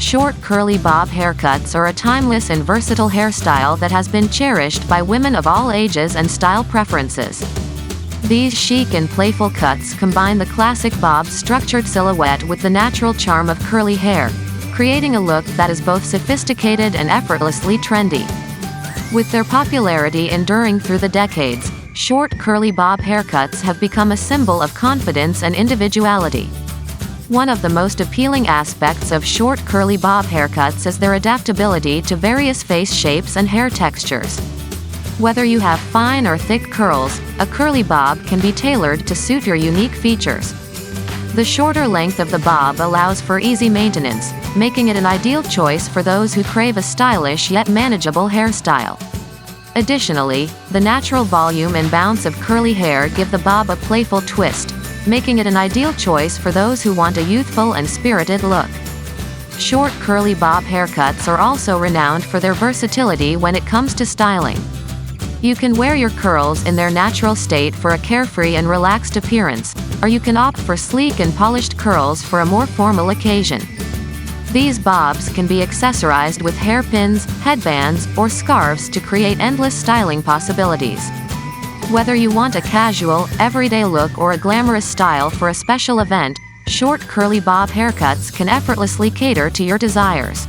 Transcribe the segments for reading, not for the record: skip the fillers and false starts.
Short curly bob haircuts are a timeless and versatile hairstyle that has been cherished by women of all ages and style preferences. These chic and playful cuts combine the classic bob's structured silhouette with the natural charm of curly hair, creating a look that is both sophisticated and effortlessly trendy. With their popularity enduring through the decades, short curly bob haircuts have become a symbol of confidence and individuality. One of the most appealing aspects of short curly bob haircuts is their adaptability to various face shapes and hair textures. Whether you have fine or thick curls, a curly bob can be tailored to suit your unique features. The shorter length of the bob allows for easy maintenance, making it an ideal choice for those who crave a stylish yet manageable hairstyle. Additionally, the natural volume and bounce of curly hair give the bob a playful twist, making it an ideal choice for those who want a youthful and spirited look. Short curly bob haircuts are also renowned for their versatility when it comes to styling. You can wear your curls in their natural state for a carefree and relaxed appearance, or you can opt for sleek and polished curls for a more formal occasion. These bobs can be accessorized with hairpins, headbands, or scarves to create endless styling possibilities. Whether you want a casual, everyday look or a glamorous style for a special event, short curly bob haircuts can effortlessly cater to your desires.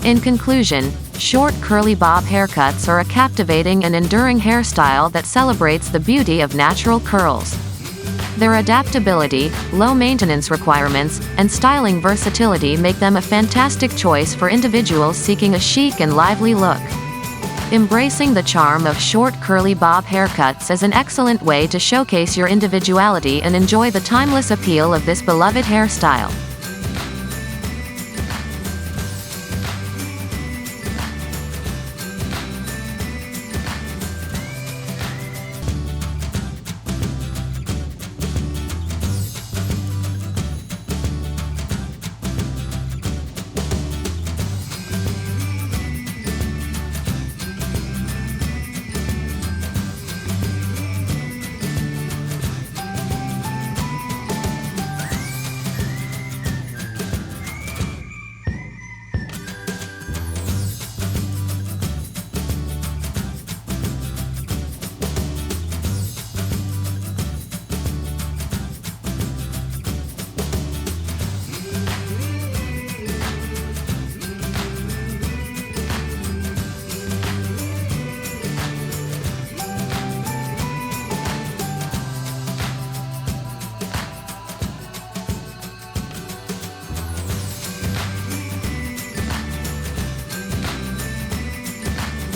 In conclusion, short curly bob haircuts are a captivating and enduring hairstyle that celebrates the beauty of natural curls. Their adaptability, low maintenance requirements, and styling versatility make them a fantastic choice for individuals seeking a chic and lively look. Embracing the charm of short curly bob haircuts is an excellent way to showcase your individuality and enjoy the timeless appeal of this beloved hairstyle.